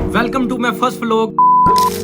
Welcome to my first vlog.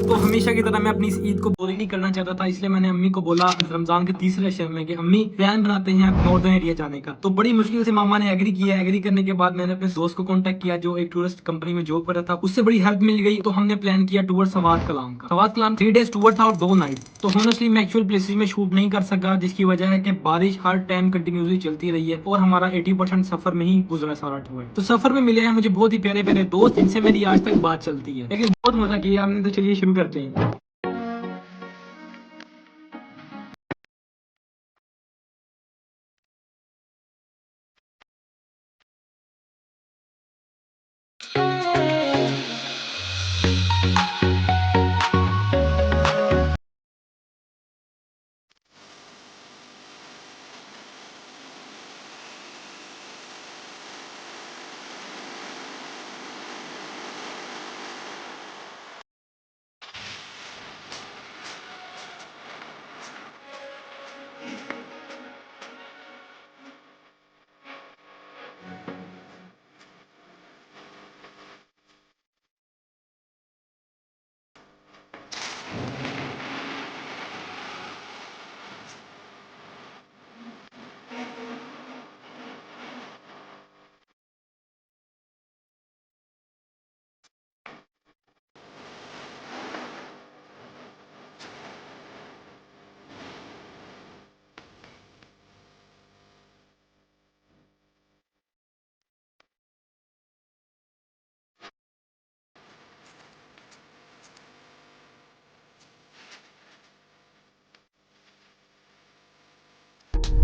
तो हमेशा की तरह मैं अपनी इस ईद को बोरिंग नहीं करना चाहता था, इसलिए मैंने अम्मी को बोला रमजान के तीसरे शहर में कि अम्मी प्लान बनाते हैं नॉर्दर्न एरिया जाने का। तो बड़ी मुश्किल से मामा ने एग्री किया। एग्री करने के बाद मैंने अपने दोस्त को कांटेक्ट किया जो एक टूरिस्ट कंपनी में जॉब कर रहा था, उससे बड़ी हेल्प मिल गई। तो हमने प्लान किया टूर सवात कलाम का। सवात कलाम 3 डेज टूर था और 2 नाइट। तो होनेस्टली मैं एक्चुअल प्लेसेस में शूट नहीं कर सका, जिसकी वजह है कि बारिश हर टाइम कंटिन्यूसली चलती रही है और हमारा 80% सफर में ही गुजरा सारा टूर। तो सफर में मिले हैं मुझे बहुत ही प्यारे प्यारे दोस्त जिनसे मेरी आज तक बात चलती है, लेकिन बहुत मजा किया हमने। तो चलिए शुरू करते हैं।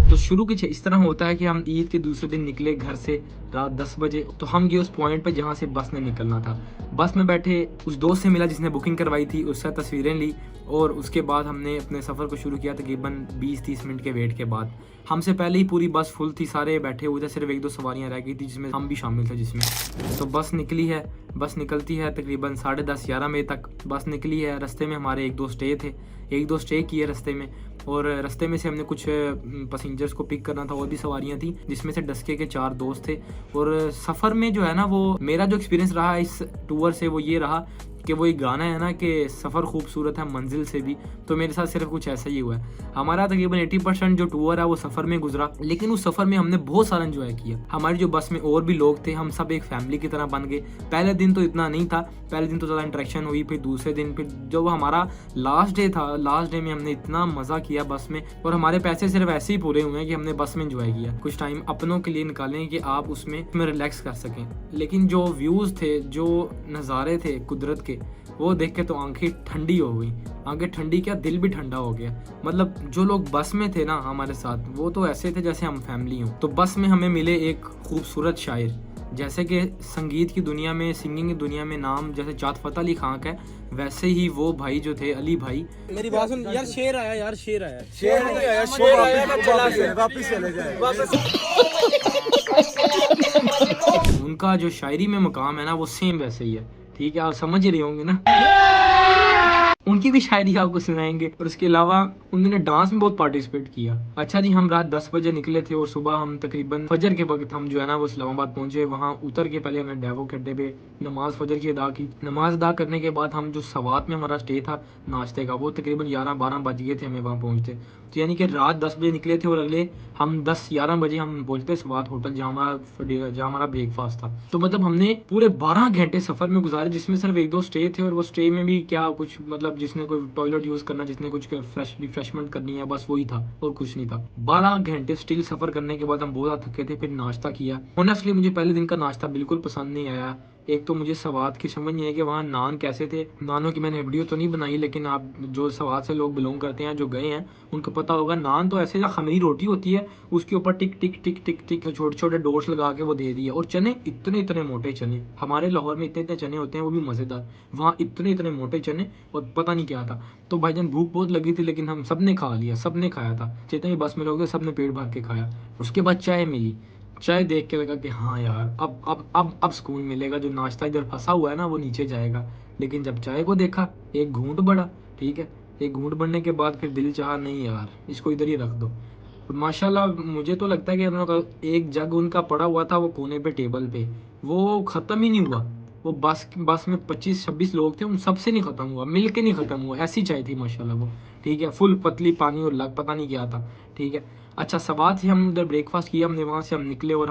तो शुरू कुछ इस तरह होता है कि हम ईद के दूसरे दिन निकले घर से रात 10 बजे। तो हम गए उस पॉइंट पर जहाँ से बस ने निकलना था। बस में बैठे उस दोस्त से मिला जिसने बुकिंग करवाई थी, उससे तस्वीरें ली और उसके बाद हमने अपने सफ़र को शुरू किया। तकरीबन 20-30 मिनट के वेट के बाद हमसे पहले ही पूरी बस फुल थी, सारे बैठे हुए थे, सिर्फ 1-2 सवारियाँ रह गई थी जिसमें हम भी शामिल थे जिसमें। तो बस निकली है, बस निकलती है तकरीबन 10:30-11 बजे तक बस निकली है। रास्ते में हमारे 1-2 स्टे थे, 1-2 स्टे किए रास्ते में। और रास्ते में से हमने कुछ पैसेंजर्स को पिक करना था, और भी सवारियां थी जिसमें से डस्के के 4 दोस्त थे। और सफ़र में जो है ना, वो मेरा जो एक्सपीरियंस रहा इस टूर से वो ये रहा कि वो एक गाना है ना कि सफ़र खूबसूरत है मंजिल से भी, तो मेरे साथ सिर्फ कुछ ऐसा ही हुआ है। हमारा तकरीबन 80% जो टूर है वो सफ़र में गुजरा, लेकिन उस सफ़र में हमने बहुत सारा एंजॉय किया। हमारी जो बस में और भी लोग थे, हम सब एक फैमिली की तरह बन गए। पहले दिन तो इतना नहीं था, पहले दिन तो ज़्यादा इंटरेक्शन हुई, फिर दूसरे दिन, फिर जब हमारा लास्ट डे था, लास्ट डे में हमने इतना मज़ा किया बस में। और हमारे पैसे सिर्फ ऐसे ही पूरे हुए हैं कि हमने बस में एंजॉय किया। कुछ टाइम अपनों के लिए निकालें कि आप उसमें रिलैक्स कर सकें। लेकिन जो व्यूज़ थे, जो नज़ारे थे कुदरत के, वो देख के तो आंखें ठंडी हो गई। आंखें ठंडी क्या, दिल भी ठंडा हो गया। मतलब जो लोग बस में थे ना हमारे साथ, वो तो ऐसे थे जैसे हम फैमिली हों। तो बस में हमें मिले एक खूबसूरत शायर, जैसे कि संगीत की दुनिया में, सिंगिंग की दुनिया में नाम जैसे जात फ़तेह अली खान का है, वैसे ही वो भाई जो थे अली भाई। मेरी बात सुन यार, शेर आया यार, शेर आया, शेर नहीं आया, शेर आया, वापस चले जाए। उनका जो शायरी में मकाम है ना, वो सेम वैसे ही है। ठीक है, आप समझ ही रहे होंगे ना। उनकी भी शायरी आपको सुनाएंगे। और उसके अलावा उन्होंने डांस में बहुत पार्टिसिपेट किया। अच्छा जी, हम रात 10 बजे निकले थे और सुबह हम तकरीबन फजर के वक्त हम जो है ना वो इस्लामाबाद पहुंचे। वहाँ उतर के पहले हमने डेवो खड्डे पे नमाज फजर की अदा की। नमाज अदा करने के बाद हम जो सवात में हमारा स्टे था नाश्ते का, वो तकरीबन 11-12 बज गए थे हमें वहाँ पहुँचते। तो यानी कि रात 10 बजे निकले थे और अगले हम 10-11 बजे हम पहुँचते सवात होटल, जहाँ हमारा ब्रेकफास्ट था। तो मतलब हमने पूरे 12 घंटे सफ़र में गुजारे, जिसमें सिर्फ 1-2 स्टे थे। और वो स्टे में भी क्या कुछ, मतलब जिसने कोई टॉयलेट यूज़ करना, जिसने कुछ रिफ्रेशमेंट करनी है, बस वही था और कुछ नहीं था। 12 घंटे स्टिल सफ़र करने के बाद हम बहुत ज़्यादा थके थे। फिर नाश्ता किया। ऑनेस्टली मुझे पहले दिन का नाश्ता बिल्कुल पसंद नहीं आया। एक तो मुझे सवात की समझ नहीं है कि वहाँ नान कैसे थे। नानों की मैंने वीडियो तो नहीं बनाई, लेकिन आप जो सवात से लोग बिलोंग करते हैं, जो गए हैं, उनको पता होगा। नान तो ऐसे खमीरी रोटी होती है, उसके ऊपर टिक टिक टिक टिक टिक छोटे छोटे डोर्स लगा के वो दे दिए। और चने इतने इतने मोटे चने, हमारे लाहौर में इतने इतने चने होते हैं, वो भी मज़ेदार। वहाँ इतने इतने मोटे चने और पता नहीं क्या था। तो भाईजान भूख बहुत लगी थी, लेकिन हम सब ने खा लिया, सब ने खाया था। जितने भी बस में लोग थे सब ने पेट भर के खाया। उसके बाद चाय मिली। चाय देख के लगा कि हाँ यार, अब सुकून मिलेगा। जो नाश्ता इधर फंसा हुआ है ना वो नीचे जाएगा। लेकिन जब चाय को देखा, एक घूंट बढ़ा। ठीक है, एक घूंट बढ़ने के बाद फिर दिल चाहा नहीं यार, इसको इधर ही रख दो। माशाल्लाह मुझे तो लगता है कि हम लोग का एक जग उनका पड़ा हुआ था वो कोने पे टेबल पे, वो ख़त्म ही नहीं हुआ। वो बस में 25-26 लोग थे, उन सबसे नहीं ख़त्म हुआ, मिल के नहीं ख़त्म हुआ, ऐसी चाय थी माशाल्लाह वो, ठीक है, फुल पतली पानी और लग पता नहीं क्या था, ठीक है। अच्छा, सवात से हम उधर ब्रेकफास्ट किया हमने, वहाँ से हम निकले और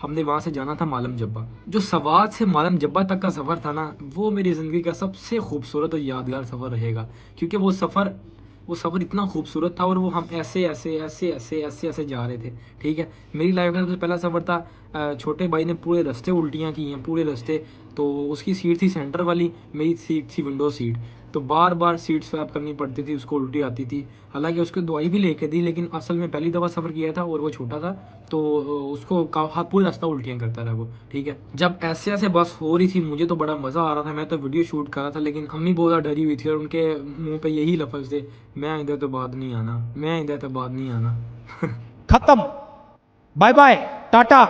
हमने वहाँ से जाना था मालम जब्बा। जो सवात से मालम जब्बा तक का सफ़र था ना, वो मेरी ज़िंदगी का सबसे खूबसूरत और यादगार सफ़र रहेगा, क्योंकि वो सफ़र इतना खूबसूरत था और वो हम ऐसे ऐसे ऐसे ऐसे ऐसे ऐसे जा रहे थे, ठीक है। मेरी लाइफ का सबसे पहला सफ़र था, छोटे भाई ने पूरे रास्ते उल्टियाँ की हैं, पूरे रास्ते। तो उसकी सीट थी सेंटर वाली, मेरी सीट थी विंडो सीट, तो बार बार सीट स्वैप करनी पड़ती थी, उसको उल्टी आती थी। हालांकि उसको दवाई भी लेके दी, लेकिन असल में पहली दफ़ा सफ़र किया था और वो छोटा था, तो उसको पूरा रास्ता उल्टियाँ करता रहा वो, ठीक है। जब ऐसे ऐसे बस हो रही थी, मुझे तो बड़ा मज़ा आ रहा था, मैं तो वीडियो शूट कर रहा था, लेकिन अम्मी बहुत ज़्यादा डरी हुई थी और उनके मुंह पे यही लफ्ज़ थे, मैं इधर तो बाद नहीं आना, मैं इधर तो बाद नहीं आना। खत्म, bye bye, tata,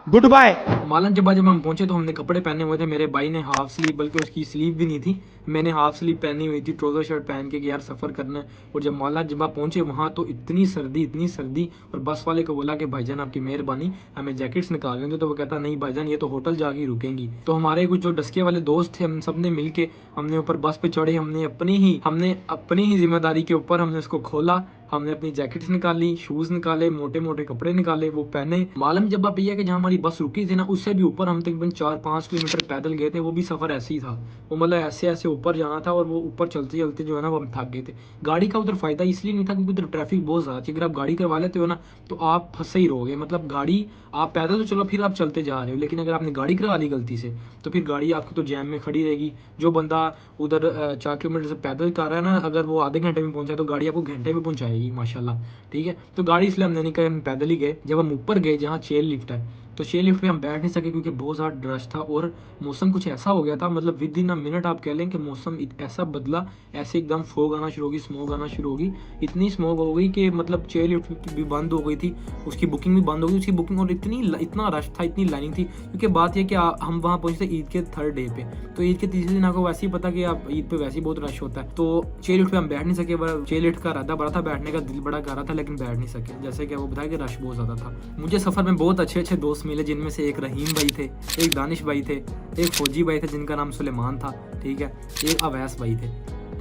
goodbye. मालन जब हम पहुंचे तो हमने कपड़े पहने हुए थे, मेरे भाई ने हाफ स्लीव, बल्कि उसकी स्लीव भी नहीं थी, मैंने हाफ स्लीव पहनी हुई थी, ट्राउज़र शर्ट पहन के कि यार सफ़र करना है। और जब माला जब पहुंचे वहाँ तो इतनी सर्दी, और बस वाले को बोला कि भाईजान आपकी मेहरबानी हमें जैकेट्स निकाल लेंगे, तो वो कहता नहीं भाईजान ये तो होटल जाके रुकेंगी। तो हमारे कुछ जो डस्के वाले दोस्त थे, हम सब ने मिल के हमने ऊपर बस पे चढ़े, हमने अपनी ही जिम्मेदारी के ऊपर हमने उसको खोला, हमने अपनी जैकेट्स निकाली, शूज़ निकाले, मोटे मोटे कपड़े निकाले, वो पहने। मालूम जब आप भैया कि जहाँ हमारी बस रुकी थी ना, उससे भी ऊपर हम तकरीबन 4-5 किलोमीटर पैदल गए थे, वो भी सफ़र ऐसे ही था, वो मतलब ऐसे ऐसे ऊपर जाना था, और वो ऊपर चलते चलते जो है ना वो हम थक गए थे। गाड़ी का उधर फ़ायदा इसलिए नहीं था क्योंकि उधर ट्रैफिक बहुत ज़्यादा थी, अगर आप गाड़ी करवा लेते हो ना तो आप फंसे ही रहोगे, मतलब गाड़ी आप पैदल तो चलो फिर आप चलते जा रहे हो, लेकिन अगर आपने गाड़ी करवा ली गलती से तो फिर गाड़ी आपकी तो जैम में खड़ी रहेगी। जो बंदा उधर 4 किलोमीटर से पैदल कर रहा है ना, अगर वो आधे घंटे में पहुंचा तो गाड़ी आपको घंटे में पहुंचाएगी माशाल्लाह, ठीक है। तो गाड़ी इसलिए हमने नहीं कही, हम पैदल ही गए। जब हम ऊपर गए जहाँ चेयर लिफ्ट है, तो चेयर लिफ्ट में हम बैठ नहीं सके क्योंकि बहुत ज़्यादा रश था और मौसम कुछ ऐसा हो गया था, मतलब विद इन अ मिनट आप कह लें कि मौसम ऐसा बदला, ऐसे एकदम फोग आना शुरू होगी, स्मोक आना शुरू होगी, इतनी स्मोक हो गई कि मतलब चेयर लिफ्ट भी बंद हो गई थी, उसकी बुकिंग भी बंद हो गई, उसकी बुकिंग, और इतना रश था, इतनी लाइनिंग थी, क्योंकि बात यह कि हम वहाँ पहुँचे ईद के 3rd डे पे, तो ईद के तीसरे दिन आपको वैसे ही पता कि आप ईद पे वैसे ही बहुत रश होता है। तो चेयर लिफ्ट पे हम बैठ नहीं सके, चेयर लिफ्ट का इरादा बड़ा था, बैठने का दिल बड़ा कर रहा था, लेकिन बैठ नहीं सके, जैसे कि वो बताया कि रश बहुत ज़्यादा था। मुझे सफ़र में बहुत अच्छे अच्छे दोस्त मिले, जिनमें से एक रहीम भाई थे, एक दानिश भाई थे, एक फौजी भाई थे जिनका नाम सुलेमान था, ठीक है, एक अवैस भाई थे,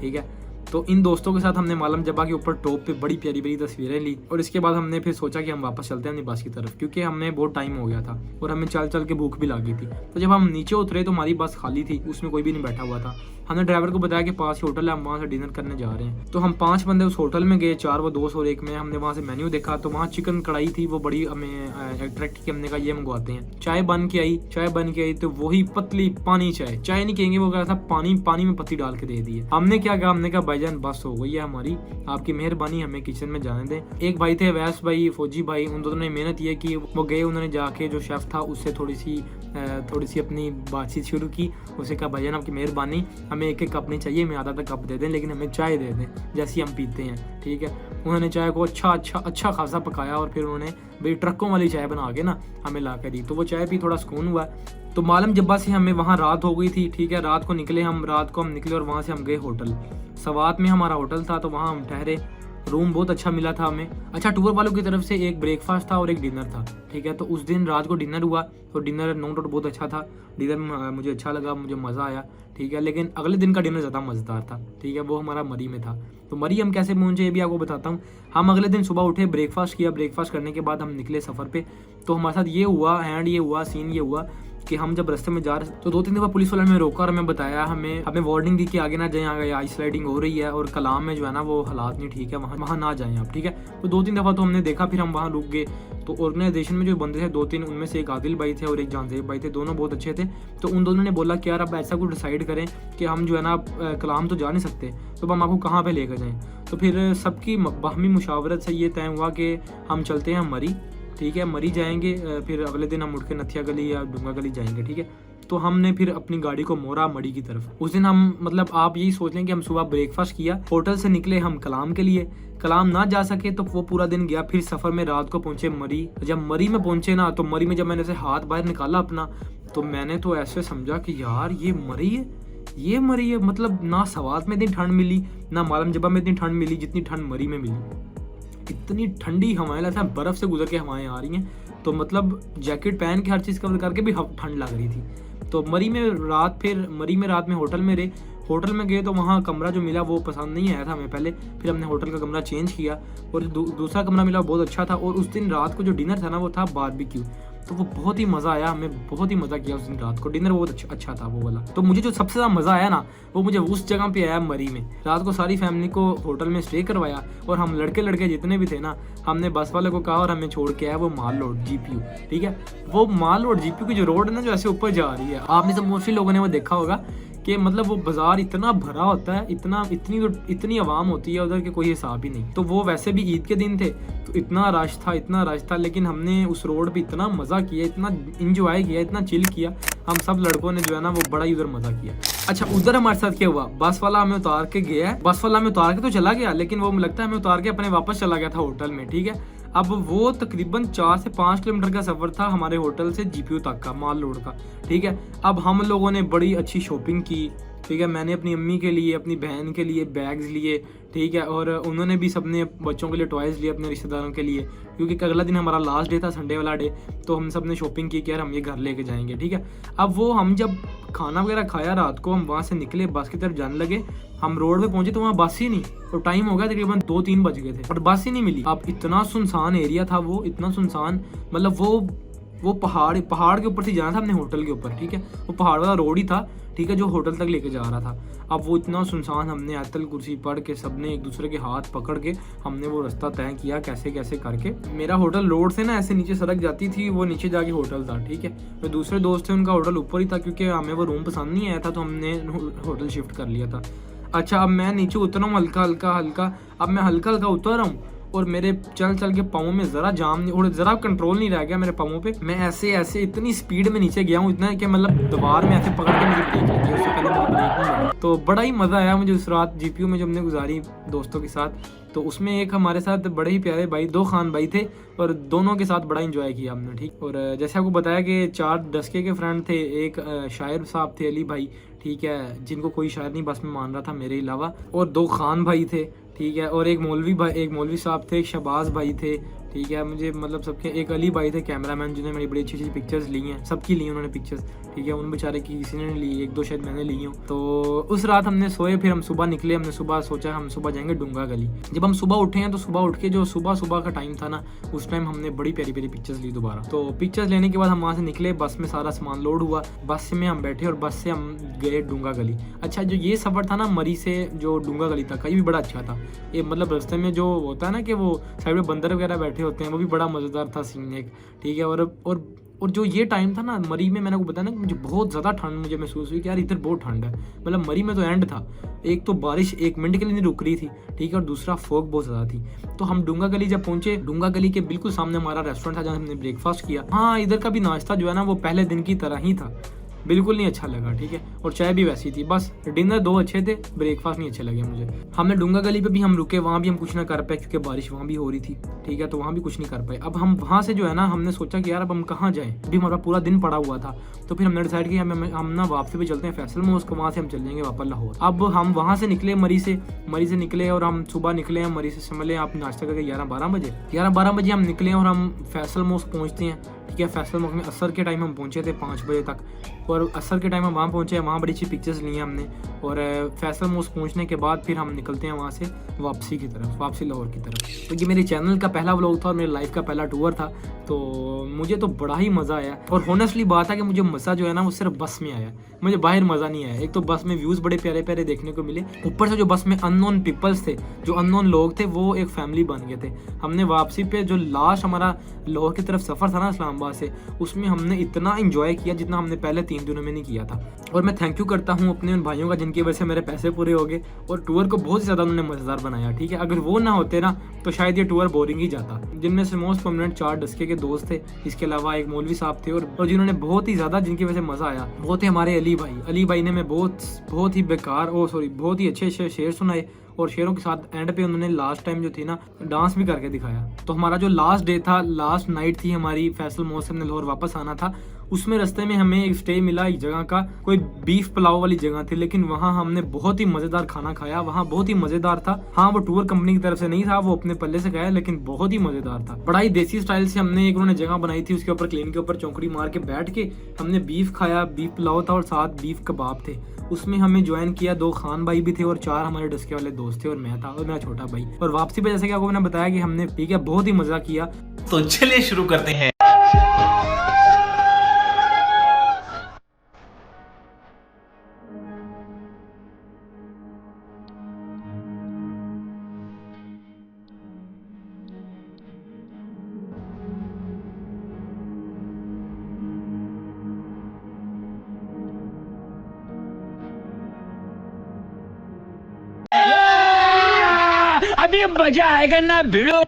ठीक है। तो इन दोस्तों के साथ हमने मालम जब्बा के ऊपर टॉप पे बड़ी प्यारी प्यारी तस्वीरें ली, और इसके बाद हमने फिर सोचा कि हम वापस चलते हैं अपनी बस की तरफ, क्योंकि हमें बहुत टाइम हो गया था और हमें चल चल के भूख भी लगी थी। तो जब हम नीचे उतरे तो हमारी बस खाली थी, उसमें कोई भी नहीं बैठा हुआ था। हमने ड्राइवर को बताया कि पास ही होटल है, हम वहाँ से डिनर करने जा रहे हैं। तो हम 5 बंदे उस होटल में गए, 4 वो दोस्त और एक में। हमने वहाँ से मेन्यू देखा तो वहाँ चिकन कढ़ाई थी, वो बड़ी हमें अट्रैक्ट की, हमने कहा ये मंगवाते हैं। चाय बन के आई तो वही पतली पानी चाय नहीं कहेंगे, वो कहा था पानी में पत्ती डाल के दे दी है। हमने क्या कहा, हमने कहा भाईजान बस हो गई है हमारी, आपकी मेहरबानी, हमें किचन में जाने दें। एक भाई थे वैस भाई, फौजी भाई, उन दोनों ने मेहनत ये की, वो गए, उन्होंने जाके जो शेफ़ था उससे थोड़ी सी अपनी बातचीत शुरू की। उसे कहा भाईजान आपकी मेहरबानी, हमें एक कप नहीं चाहिए, हमें आधा कप दे दें, लेकिन हमें चाय दे दें जैसी हम पीते हैं, ठीक है। उन्होंने चाय को अच्छा खासा पकाया और फिर उन्होंने भाई ट्रकों वाली चाय बना के ना हमें ला कर दी, तो वो चाय पी, थोड़ा सुकून हुआ। तो मालम जब्बा से हमें वहाँ रात हो गई थी, ठीक है। रात को हम निकले और वहाँ से हम गए होटल। सवात में हमारा होटल था, तो वहाँ हम ठहरे, रूम बहुत अच्छा मिला था हमें। अच्छा, टूर वालों की तरफ से एक ब्रेकफास्ट था और एक डिनर था, ठीक है। तो उस दिन रात को डिनर हुआ, तो डिनर नो डाउट बहुत अच्छा था, डिनर मुझे अच्छा लगा, मुझे मज़ा आया, ठीक है। लेकिन अगले दिन का डिनर ज़्यादा मज़ेदार था, ठीक है, वो हमारा मरी में था। तो मरी हम कैसे पहुँचे ये भी आपको बताता हूँ। हम अगले दिन सुबह उठे, ब्रेकफास्ट किया, ब्रेकफास्ट करने के बाद हम निकले सफ़र पे। तो हमारे साथ सीन ये हुआ कि हम जब रास्ते में जा रहे तो 2-3 दफ़ा पुलिस वाले ने रोका और हमें बताया, हमें वार्निंग दी कि आगे ना जाएं, आगे आइस स्लाइडिंग हो रही है और कलाम में जो है ना वो हालात नहीं ठीक है, वहाँ ना जाएं आप, ठीक है। तो 2-3 दफ़ा तो हमने देखा, फिर हम वहाँ रुक गए। तो ऑर्गेनाइजेशन में जो बंदे थे 2-3, उनमें से एक आदिल भाई थे और एक जानजेब भाई थे, दोनों बहुत अच्छे थे। तो उन दोनों ने बोला कि यार अब ऐसा कुछ डिसाइड करें कि हम जो है ना कलाम तो जा नहीं सकते, तो हम आपको कहाँ पे लेकर जाएं। तो फिर सबकी बाहमी मुशावरत से ये तय हुआ कि हम चलते हैं मरी, ठीक है, मरी जाएंगे, फिर अगले दिन हम उठ के नथिया गली या डूंगा गली जाएंगे, ठीक है। तो हमने फिर अपनी गाड़ी को मोड़ा मरी की तरफ। उस दिन हम मतलब आप यही सोच लें कि हम सुबह ब्रेकफास्ट किया, होटल से निकले हम कलाम के लिए, कलाम ना जा सके तो वो पूरा दिन गया। फिर सफ़र में रात को पहुंचे मरी। जब मरी में पहुंचे ना, तो मरी में जब मैंने ऐसे हाथ बाहर निकाला अपना, तो मैंने तो ऐसे समझा कि यार ये मरी है, मतलब ना सवात में इतनी ठंड मिली, ना मालम जब्बा में इतनी ठंड मिली जितनी ठंड मरी में मिली। इतनी ठंडी हवाएं, लगता है बर्फ़ से गुजर के हवाएं आ रही हैं, तो मतलब जैकेट पहन के हर चीज़ कवर करके भी ठंड लग रही थी। तो मरी में रात में होटल में रहे। होटल में गए तो वहाँ कमरा जो मिला वो पसंद नहीं आया था हमें पहले, फिर हमने होटल का कमरा चेंज किया और दूसरा कमरा मिला बहुत अच्छा था। और उस दिन रात को जो डिनर था ना वो था बारबेक्यू, तो वो बहुत ही मज़ा आया, हमें बहुत ही मज़ा किया उस दिन रात को। डिनर बहुत अच्छा था वो वाला। तो मुझे जो सबसे ज़्यादा मज़ा आया ना वो मुझे उस जगह पे आया मरी में। रात को सारी फैमिली को होटल में स्टे करवाया और हम लड़के जितने भी थे ना, हमने बस वाले को कहा और हमें छोड़ के आया वो माल रोड GPU, ठीक है। वो माल रोड GPU की जो रोड है ना जो ऐसे ऊपर जा रही है, आपने सब मोस्टली लोगों ने वो देखा होगा कि मतलब वो बाजार इतना भरा होता है, इतनी आवाम होती है उधर के कोई हिसाब ही नहीं। तो वो वैसे भी ईद के दिन थे तो इतना रश था, लेकिन हमने उस रोड पे इतना मज़ा किया, इतना इंजॉय किया, इतना चिल किया। हम सब लड़कों ने जो है ना वो बड़ा ही उधर मज़ा किया। अच्छा, उधर हमारे साथ क्या हुआ, बस वाला हमें उतार के गया है, बस वाला हमें उतार के तो चला गया, लेकिन वो लगता है हमें उतार के अपने वापस चला गया था होटल में, ठीक है। अब वो तकरीबन 4 से 5 किलोमीटर का सफ़र था हमारे होटल से GPU तक का, माल रोड का, ठीक है। अब हम लोगों ने बड़ी अच्छी शॉपिंग की, ठीक है। मैंने अपनी अम्मी के लिए, अपनी बहन के लिए बैग्स लिए, ठीक है। और उन्होंने भी सबने बच्चों के लिए टॉयज़ लिए अपने रिश्तेदारों के लिए, क्योंकि अगला दिन हमारा लास्ट डे था, संडे वाला डे। तो हम सब ने शॉपिंग की कि यार हम ये घर लेके जाएंगे, ठीक है। अब वो हम जब खाना वगैरह खाया रात को, हम वहाँ से निकले, बस की तरफ जाने लगे। हम रोड पे पहुंचे तो वहाँ बस ही नहीं, तो टाइम हो गया तकरीबन 2-3 बज गए थे और बस ही नहीं मिली। अब इतना सुनसान एरिया था वो, इतना सुनसान, मतलब वो पहाड़ के ऊपर से जाना था हमने होटल के ऊपर, ठीक है। वो पहाड़ वाला रोड ही था, ठीक है, जो होटल तक लेके जा रहा था। अब वो इतना सुनसान, हमने आयतल कुर्सी पढ़ के सबने एक दूसरे के हाथ पकड़ के हमने वो रास्ता तय किया कैसे कैसे करके। मेरा होटल रोड से ना ऐसे नीचे सड़क जाती थी, वो नीचे जाके होटल था, ठीक है। तो दूसरे दोस्त थे उनका होटल ऊपर ही था, क्योंकि हमें वो रूम पसंद नहीं आया था तो हमने होटल शिफ्ट कर लिया था। अच्छा, अब मैं नीचे उतर रहा हूँ हल्का, अब मैं हल्का उतर रहा हूँ और मेरे चल के पाँव में ज़रा जाम नहीं और ज़रा कंट्रोल नहीं रह गया मेरे पाँवों पे। मैं ऐसे इतनी स्पीड में नीचे गया हूँ, इतना कि मतलब दीवार में ऐसे पकड़ के मुझे ब्रेक लगी, उससे पहले मुझे ब्रेक नहीं लगी। तो बड़ा ही मज़ा आया मुझे उस रात GPU में जो हमने गुजारी दोस्तों के साथ। तो उसमें एक हमारे साथ बड़े ही प्यारे भाई, 2 खान भाई थे और दोनों के साथ बड़ा इंजॉय किया हमने, ठीक। और जैसे आपको बताया कि 4 डस्के के फ्रेंड थे, एक शायर साहब थे, अली भाई, ठीक है, जिनको कोई शायर नहीं बस में मान रहा था मेरे अलावा, और 2 खान भाई थे, ठीक है। और एक मौलवी साहब थे, एक शहबाज भाई थे, ठीक है। मुझे मतलब सबके, एक अली भाई थे कैमरामैन, जिन्होंने मेरी बड़ी अच्छी पिक्चर्स ली हैं, सबकी ली उन्होंने पिक्चर्स, ठीक है। उन बेचारे की किसी ने ली, 1-2 शायद मैंने ली हूँ। तो उस रात हमने सोए, फिर हम सुबह निकले। हमने सुबह सोचा हम सुबह जाएंगे डूंगा गली। जब हम सुबह उठे हैं तो सुबह उठ के जो सुबह का टाइम था ना, उस टाइम हमने बड़ी प्यारी पिक्चर्स ली दोबारा। तो पिक्चर्स लेने के बाद हम वहाँ से निकले, बस में सारा सामान लोड हुआ, बस में हम बैठे और बस से हम गए डूंगा गली। अच्छा, जो ये सफ़र था ना मरी से जो डूंगा गली तक का, ये भी बड़ा अच्छा था। ये मतलब रास्ते में जो होता है ना कि वो साइड में बंदर वगैरह बैठे होते हैं, वो भी बड़ा मज़ेदार था सीन एक, ठीक है। और जो ये टाइम था ना मरी में, मैंने को बताया ना कि मुझे बहुत ज़्यादा ठंड मुझे महसूस हुई कि यार इधर बहुत ठंड है। मतलब मरी में तो एंड था, एक तो बारिश 1 मिनट के लिए नहीं रुक रही थी, ठीक है, और दूसरा फॉग बहुत ज़्यादा थी। तो हम डूंगा गली जब पहुंचे, डूंगा गली के बिल्कुल सामने हमारा रेस्टोरेंट था जहाँ हमने ब्रेकफास्ट किया। हाँ, इधर का भी नाश्ता जो है ना वो पहले दिन की तरह ही था, बिल्कुल नहीं अच्छा लगा, ठीक है। और चाय भी वैसी थी, बस डिनर 2 अच्छे थे, ब्रेकफास्ट नहीं अच्छे लगे मुझे। हमने डूंगा गली पे भी हम रुके, वहाँ भी हम कुछ ना कर पाए क्योंकि बारिश वहाँ भी हो रही थी, ठीक है। तो वहाँ भी कुछ नहीं कर पाए। अब हम वहाँ से जो है ना, हमने सोचा कि यार अब हम कहाँ जाएँ, अभी हमारा पूरा दिन पड़ा हुआ था। तो फिर हमने डिसाइड किया हम ना वापसी पे चलते हैं फैसल मॉस्क, वहाँ से हम चल जाएंगे वापस लाहौर। अब हम वहाँ से निकले, मरी से निकले और हम सुबह निकले हैं मरी से, समझ लें आप नाश्ता करके 11-12 बजे हम निकले और हम फैसल मॉस्क पहुँचते हैं, ठीक है। फैसल मॉस्क में असर के टाइम हम पहुँचे थे 5 बजे तक, और असर के टाइम हम वहाँ पहुँचे, वहाँ बड़ी अच्छी पिक्चर्स ली हैं हमने। और फैसल मॉस्क पहुँचने के बाद फिर हम निकलते हैं वहाँ से वापसी लाहौर की तरफ। तो ये मेरे चैनल का पहला व्लॉग था और मेरे लाइफ का पहला टूर था, तो मुझे तो बड़ा ही मज़ा आया। और होनेस्टली बात है कि मुझे मज़ा जो है ना वो सिर्फ बस में आया, मुझे बाहर मज़ा नहीं आया। एक तो बस में व्यूज़ बड़े प्यारे प्यारे देखने को मिले, ऊपर से जो बस में अननोन पीपल्स थे, जो अननोन लोग थे, वो एक फैमिली बन गए थे। हमने वापसी पे जो लास्ट हमारा लाहौर की तरफ सफ़र था ना इस्लामाबाद से, उसमें हमने इतना इंजॉय किया जितना हमने पहले 3 दिनों में नहीं किया था। और मैं थैंक यू करता हूँ अपने उन भाइयों का जिनकी वजह से मेरे पैसे पूरे हो गए और टूर को बहुत ज़्यादा उन्होंने मज़ेदार बनाया, ठीक है। अगर वो ना होते ना तो शायद ये टूर बोरिंग ही जाता। जिनमें से मोस्ट प्रोमिनेंट 4 डस्के के दोस्त थे, इसके अलावा एक मौलवी साहब थे और जिन्होंने बहुत ही ज़्यादा, जिनकी वजह से मज़ा आया, वो थे हमारे अली भाई ने मैं बहुत ही अच्छे शेर सुनाए। और शेरों के साथ एंड पे उन्होंने लास्ट टाइम जो थी ना डांस भी करके दिखाया। तो हमारा जो लास्ट डे था, लास्ट नाइट थी हमारी, फैसल मॉस्क से हमने लाहौर वापस आना था उसमें रास्ते में हमें एक स्टे मिला एक जगह का, कोई बीफ पुलाव वाली जगह थी, लेकिन वहाँ हमने बहुत ही मजेदार खाना खाया। वहाँ बहुत ही मजेदार था। हाँ, वो टूर कंपनी की तरफ से नहीं था, वो अपने पल्ले से खाया, लेकिन बहुत ही मजेदार था। बड़ा ही देसी स्टाइल से हमने एक उन्होंने जगह बनाई थी, उसके ऊपर क्लीन के ऊपर चौकड़ी मार के बैठ के हमने बीफ खाया। बीफ पुलाव था और साथ बीफ कबाब थे। उसमें हमें ज्वाइन किया 2 खान भाई भी थे और 4 हमारे डस्के वाले दोस्त थे और मैं था और मेरा छोटा भाई। और वापसी पे जैसे कि आपको मैंने बताया कि हमने ठीक है बहुत ही मजा किया। तो चलिए शुरू करते हैं। अभी मजा आएगा ना भिड़ो।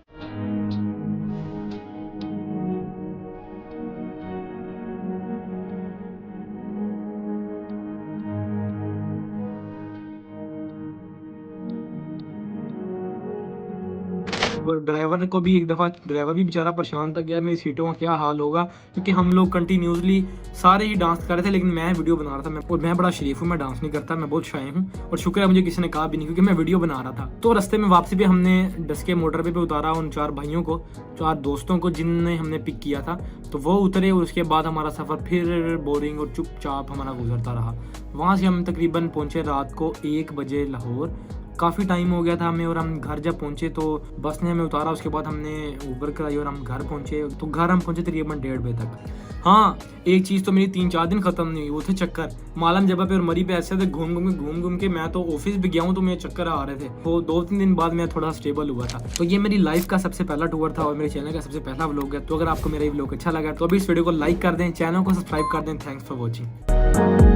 और ड्राइवर को भी एक दफ़ा ड्राइवर भी बेचारा परेशान था, गया मेरी सीटों का क्या हाल होगा, क्योंकि हम लोग कंटिन्यूसली सारे ही डांस कर रहे थे, लेकिन मैं वीडियो बना रहा था। मैं बड़ा शरीफ हूँ, मैं डांस नहीं करता, मैं बहुत शाय हूँ और शुक्र है मुझे किसी ने कहा भी नहीं, क्योंकि मैं वीडियो बना रहा था। तो रास्ते में वापसी पे हमने डस्के मोटर पे उतारा उन 4 भाइयों को, 4 दोस्तों को जिनने हमने पिक किया था। तो वो उतरे और उसके बाद हमारा सफ़र फिर बोरिंग और चुपचाप हमारा गुजरता रहा। वहाँ से हम तकरीबन पहुँचे रात को 1 बजे लाहौर। काफ़ी टाइम हो गया था हमें और हम घर जब पहुंचे तो बस ने हमें उतारा, उसके बाद हमने ऊबर कराई और हम घर पहुंचे। तो घर हम पहुंचे तकरीबन 1:30 बजे तक। हाँ, एक चीज़ तो मेरी 3-4 दिन ख़त्म नहीं हुई, वो थे चक्कर। मालम जबा पे और मरी पे ऐसे थे घूम के मैं तो ऑफिस भी गया हूँ तो मेरे चक्कर आ रहे थे। वो 2-3 दिन बाद मैं थोड़ा स्टेबल हुआ था। तो ये मेरी लाइफ का सबसे पहला टूर था और मेरे चैनल का सबसे पहला व्लॉग है। तो अगर आपको मेरा ये व्लॉग अच्छा लगा तो अभी इस वीडियो को लाइक कर दें, चैनल को सब्सक्राइब कर दें। Thanks for watching.